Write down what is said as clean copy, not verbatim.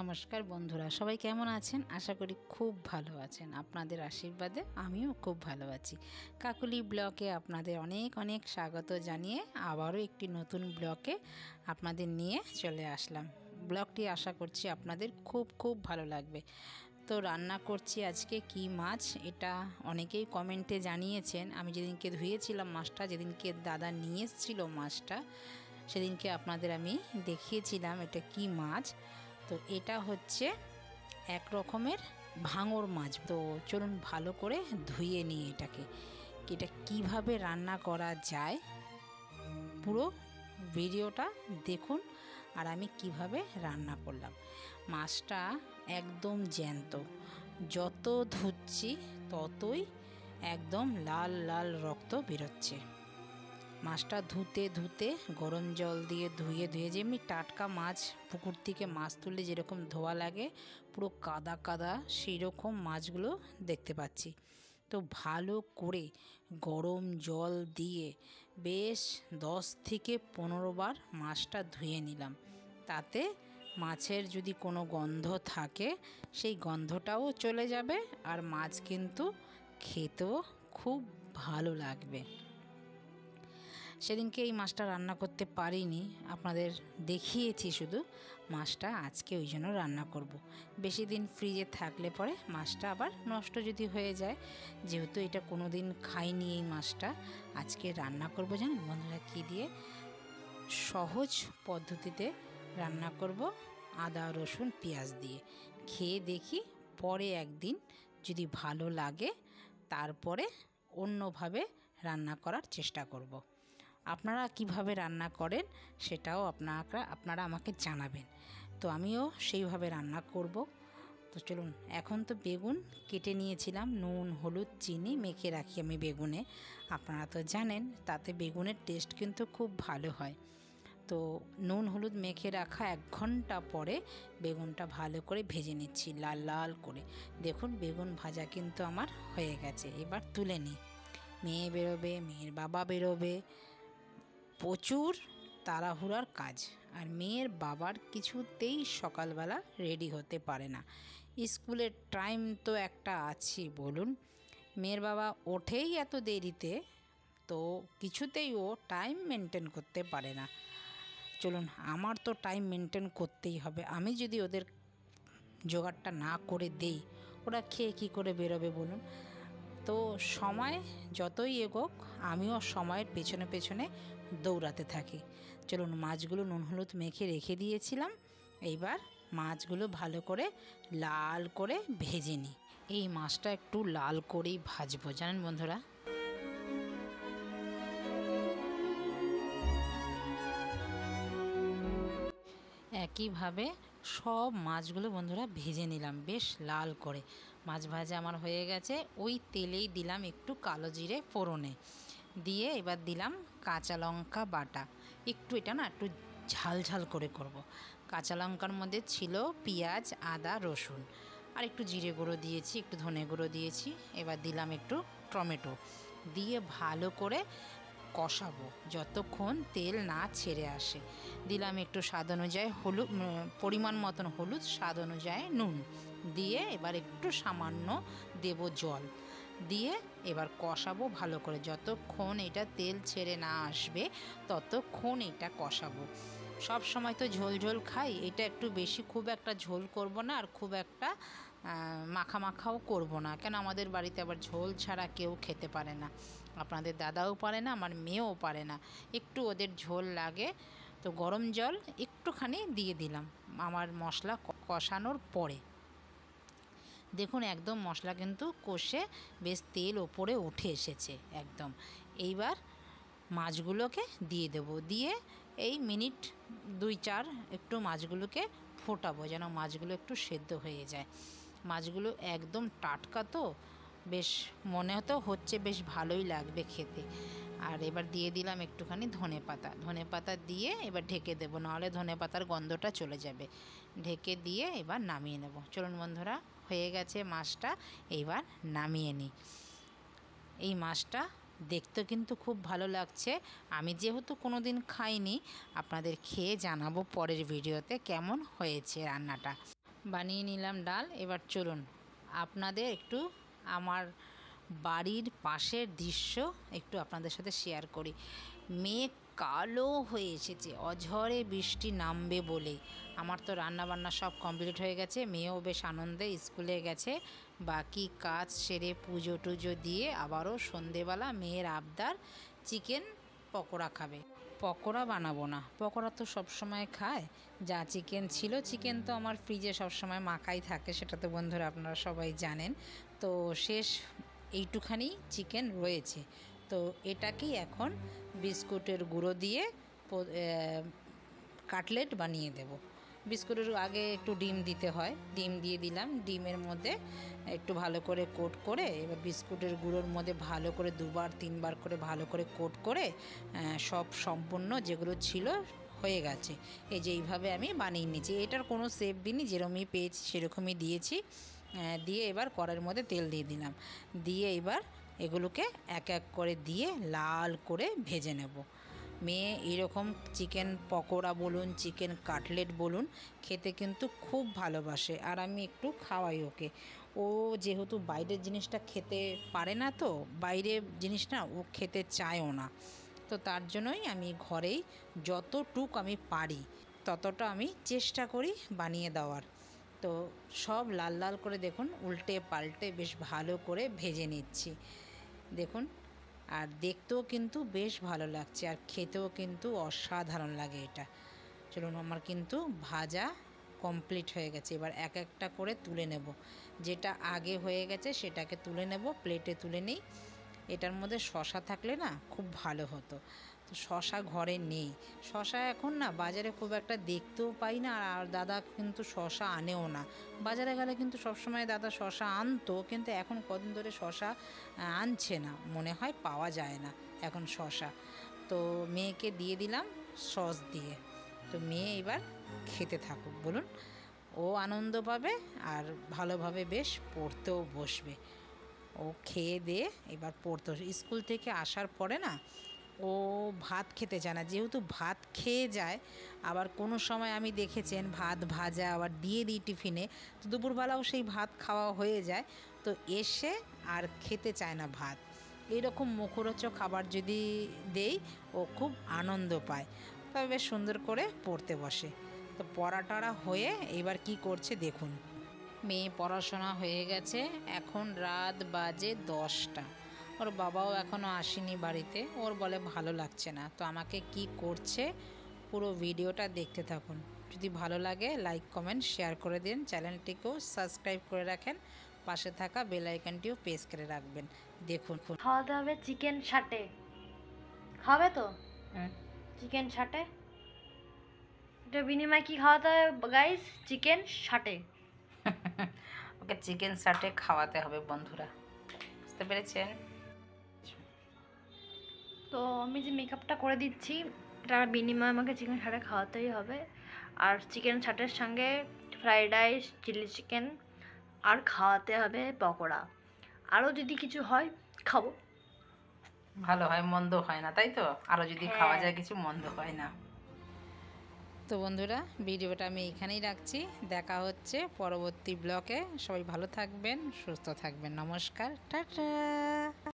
নমস্কার বন্ধুরা, সবাই কেমন আছেন? আশা করি খুব ভালো আছেন। আপনাদের আশীর্বাদে আমিও খুব ভালো আছি। কাকুলি ব্লগে আপনাদের অনেক অনেক স্বাগত জানিয়ে আবারও একটি নতুন ব্লগে আপনাদের নিয়ে চলে আসলাম। ব্লগটি আশা করছি আপনাদের খুব খুব ভালো লাগবে। তো রান্না করছি আজকে কি মাছ, এটা অনেকেই কমেন্টে জানিয়েছেন। আমি যেদিনকে ধুয়েছিলাম মাছটা, যেদিনকে দাদা নিয়ে এসেছিল মাছটা, সেদিনকে আপনাদের আমি দেখিয়েছিলাম এটা কি মাছ। তো এটা হচ্ছে এক রকমের ভাঙর মাছ। তো চলুন ভালো করে ধুয়ে নিই এটা কিভাবে রান্না করা যায় পুরো ভিডিওটা দেখুন আর আমি কিভাবে রান্না করলাম। মাছটা একদম জ্যান্ত, যত ধুচ্ছি ততই একদম লাল লাল রক্ত বেরোচ্ছে। মাছটা ধুতে ধুতে গরম জল দিয়ে ধুয়ে যেমনি টাটকা মাছ পুকুর থেকে মাছ তুললে যেরকম ধোয়া লাগে, পুরো কাদা কাদা সেই রকম মাছগুলো দেখতে পাচ্ছি। তো ভালো করে গরম জল দিয়ে বেশ 10 থেকে 15 বার মাছটা ধুয়ে নিলাম। তাতে মাছের যদি কোনো গন্ধ থাকে সেই গন্ধটাও চলে যাবে, আর মাছ কিন্তু খেতেও খুব ভালো লাগবে। সেদিনকে এই মাছটা রান্না করতে পারিনি, আপনাদের দেখিয়েছি শুধু মাছটা। আজকে ওই জন্য রান্না করব। বেশি দিন ফ্রিজে থাকলে পরে মাছটা আবার নষ্ট যদি হয়ে যায়, যেহেতু এটা কোনো দিন খাইনি এই মাছটা, আজকে রান্না করব। জানেন বন্ধুরা কী দিয়ে? সহজ পদ্ধতিতে রান্না করব, আদা রসুন পেঁয়াজ দিয়ে। খেয়ে দেখি, পরে একদিন যদি ভালো লাগে তারপরে অন্যভাবে রান্না করার চেষ্টা করব। আপনারা কিভাবে রান্না করেন সেটাও আপনারা আমাকে জানাবেন। তো আমিও সেইভাবে রান্না করব। তো চলুন, এখন তো বেগুন কেটে নিয়েছিলাম, নুন হলুদ চিনি মেখে রাখি আমি বেগুনে। আপনারা তো জানেন তাতে বেগুনের টেস্ট কিন্তু খুব ভালো হয়। তো নুন হলুদ মেখে রাখা 1 ঘন্টা পরে বেগুনটা ভালো করে ভেজে নিচ্ছি লাল লাল করে। দেখুন বেগুন ভাজা কিন্তু আমার হয়ে গেছে। এবার তুলে নিই। মেয়ে বেরোবে, মেয়ের বাবা বেরোবে, প্রচুর তাড়াহুড়ার কাজ। আর মেয়ের বাবার কিছুতেই সকালবেলা রেডি হতে পারে না। স্কুলের টাইম তো একটা আছে বলুন। মেয়ের বাবা ওঠেই এত দেরিতে, তো কিছুতেই ও টাইম মেনটেন করতে পারে না। চলুন, আমার তো টাইম মেনটেন করতেই হবে। আমি যদি ওদের জোগাড়টা না করে দেই, ওরা খেয়ে কী করে বেরোবে বলুন? তো সময় যতই এগোক আমিও সময়ের পেছনে পেছনে দৌড়াতে থাকি। চলুন, মাছগুলো নুন হলুদ মেখে রেখে দিয়েছিলাম। এইবার মাছগুলো ভালো করে লাল করে ভেজে নিই। এই মাছটা একটু লাল করেই ভাজবো জানেন বন্ধুরা। একইভাবে সব মাছগুলো বন্ধুরা ভেজে নিলাম বেশ লাল করে। মাছ ভাজা আমার হয়ে গেছে। ওই তেলেই দিলাম একটু কালো জিরে ফোড়নে দিয়ে, এবার দিলাম কাঁচা লঙ্কা বাটা। এটা একটু ঝাল ঝাল করে করব। কাঁচা লঙ্কার মধ্যে ছিল পেঁয়াজ আদা রসুন, আর একটু জিরে গুঁড়ো দিয়েছি, একটু ধনে গুঁড়ো দিয়েছি। এবার দিলাম একটু টমেটো দিয়ে ভালো করে কষাবো যতক্ষণ তেল না ছেড়ে আসে। দিলাম একটু স্বাদ অনুযায়ী হলুদ, পরিমাণ মতন হলুদ, স্বাদ অনুযায়ী নুন দিয়ে এবার একটু সামান্য দেব জল দিয়ে এবার কষাবো ভালো করে। যতক্ষণ এটা তেল ছেড়ে না আসবে ততক্ষণ এটা কষাবো। সব সময় তো ঝোল ঝোল খাই, এটা একটু বেশি, খুব একটা ঝোল করব না আর খুব একটা মাখা মাখাও করব না, কেন আমাদের বাড়িতে আবার ঝোল ছাড়া কেউ খেতে পারে না। আপনাদের দাদাও পারে না, আমার মেয়েও পারে না, একটু ওদের ঝোল লাগে। তো গরম জল একটুখানি দিয়ে দিলাম আমার মশলা কষানোর পরে। দেখুন একদম মশলা কিন্তু কষে বেশ তেল ওপরে উঠে এসেছে একদম। এইবার মাছগুলোকে দিয়ে দেব, দিয়ে এই মিনিট 2-4 একটু মাছগুলোকে ফোটাবো যেন মাছগুলো একটু সেদ্ধ হয়ে যায়। মাছগুলো একদম টাটকা, তো বেশ মনে হচ্ছে বেশ ভালোই লাগবে খেতে। আর এবার দিয়ে দিলাম একটুখানি ধনেপাতা দিয়ে এবার ঢেকে দেবো, নাহলে ধনেপাতার গন্ধটা চলে যাবে। ঢেকে দিয়ে এবার নামিয়ে নেব। চলুন বন্ধুরা, হয়ে গেছে মাছটা, এইবার নামিয়ে নিই। এই মাছটা দেখতে কিন্তু খুব ভালো লাগছে। আমি যেহেতু কোনো দিন খাইনি, আপনাদের খেয়ে জানাবো পরের ভিডিওতে কেমন হয়েছে রান্নাটা। বানিয়ে নিলাম ডাল। এবার চলুন আপনাদের একটু আমার বাড়ির পাশের দৃশ্য একটু আপনাদের সাথে শেয়ার করি। মেঘ কালো হয়ে এসেছে, অঝরে বৃষ্টি নামবে বলে। আমার তো রান্নাবান্না সব কমপ্লিট হয়ে গেছে, মেয়েও বেশ আনন্দে স্কুলে গেছে। বাকি কাজ সেরে পুজো টুজো দিয়ে আবারও সন্ধেবেলা মেয়ের আবদার চিকেন পকোড়া খাবে। পকোড়া বানাবো না, পকোড়া তো সবসময় খায়। যা চিকেন ছিল, চিকেন তো আমার ফ্রিজে সবসময় মাখাই থাকে, সেটা তো বন্ধুরা আপনারা সবাই জানেন। তো শেষ এইটুখানি চিকেন রয়েছে। তো এটাকেই এখন বিস্কুটের গুঁড়ো দিয়ে কাটলেট বানিয়ে দেব। বিস্কুটের আগে একটু ডিম দিতে হয়, ডিম দিয়ে দিলাম। ডিমের মধ্যে একটু ভালো করে কোট করে এবার বিস্কুটের গুঁড়োর মধ্যে ভালো করে 2-3 বার করে ভালো করে কোট করে সব সম্পূর্ণ যেগুলো ছিল হয়ে গেছে। এই যে এইভাবে আমি বানিয়ে নিয়েছি। এটার কোনো শেপ দিইনি, যেরকমই পেয়েছি সেরকমই দিয়েছি। দিয়ে এবার কড়াইয়ের মধ্যে তেল দিয়ে দিলাম, দিয়ে এবার এগুলোকে এক এক করে দিয়ে লাল করে ভেজে নেব। মেয়ে এরকম চিকেন পকোড়া বলুন, চিকেন কাটলেট বলুন, খেতে কিন্তু খুব ভালোবাসে। আর আমি একটু খাওয়াই ওকে। ও যেহেতু বাইরের জিনিসটা খেতে পারে না, তো বাইরের জিনিসটা ও খেতে চায়ও না। তো তার জন্যই আমি ঘরেই যতটুক আমি পারি ততটা আমি চেষ্টা করি বানিয়ে দেওয়ার। তো সব লাল লাল করে দেখুন উল্টে পাল্টে বেশ ভালো করে ভেজে নিচ্ছি দেখুন। আর দেখতেও কিন্তু বেশ ভালো লাগছে, আর খেতেও কিন্তু অসাধারণ লাগে এটা। চলুন, আমার কিন্তু ভাজা কমপ্লিট হয়ে গেছে। এবার এক একটা করে তুলে নেব। যেটা আগে হয়ে গেছে সেটাকে তুলে নেব, প্লেটে তুলে নিই। এটার মধ্যে শশা থাকলে না খুব ভালো হতো, তো শশা ঘরে নেই। শশা এখন না বাজারে খুব একটা দেখতেও পাই না, আর দাদা কিন্তু শশা আনেও না। বাজারে গেলে কিন্তু সবসময় দাদা শশা আনতো, কিন্তু এখন কদিন ধরে শশা আনছে না, মনে হয় পাওয়া যায় না এখন শশা। তো মেয়েকে দিয়ে দিলাম সস দিয়ে। তো মেয়ে এবার খেতে থাকুক বলুন, ও আনন্দ পাবে আর ভালোভাবে বেশ পড়তেও বসবে। ও খেয়ে দিয়ে এবার পড়তো। স্কুল থেকে আসার পরে না ও ভাত খেতে চায় না, যেহেতু ভাত খেয়ে যায়। আবার কোনো সময় আমি দেখেছেন ভাত ভাজা আবার দিয়ে দিই টিফিনে, তো দুপুরবেলাও সেই ভাত খাওয়া হয়ে যায়। তো এসে আর খেতে চায় না ভাত। এইরকম মুখরোচক খাবার যদি দেই ও খুব আনন্দ পায়, তবে বেশ সুন্দর করে পড়তে বসে। তো পড়া টড়া হয়ে এবার কি করছে দেখুন। মেয়ে পড়াশোনা হয়ে গেছে, এখন রাত বাজে 10টা। ওর বাবাও এখনও আসেনি বাড়িতে। ওর বলে ভালো লাগছে না। তো আমাকে কি করছে পুরো ভিডিওটা দেখতে থাকুন। যদি ভালো লাগে লাইক কমেন্ট শেয়ার করে দিন, চ্যানেলটিকেও সাবস্ক্রাইব করে রাখেন, পাশে থাকা বেল আইকনটিও প্রেস করে রাখবেন। দেখুন খাওয়াতে হবে চিকেন সাটে। খাবে তো? চিকেন সাটে। এটা বিনিময়ে কি খাওয়াতে হবে গাইস? চিকেন সাটে। ওকে চিকেন সাটে খাওয়াতে হবে বন্ধুরা, বুঝতে পেরেছেন? তো আমি যে মেকআপটা করে দিচ্ছি, এটার বিনিময়ে আমাকে চিকেন সাটে খাওয়াতেই হবে। আর চিকেন সাটের সঙ্গে ফ্রাইড রাইস, চিলি চিকেন, আর খাওয়াতে হবে পকোড়া। আরও যদি কিছু হয় খাবো। ভালো হয়, মন্দ হয় না, তাই তো? আরও যদি খাওয়া যায় কিছু, মন্দ হয় না। তো বন্ধুরা, ভিডিওটা আমি এখানেই রাখছি। দেখা হচ্ছে পরবর্তী ব্লগে। সবাই ভালো থাকবেন, সুস্থ থাকবেন। নমস্কার, টাটা।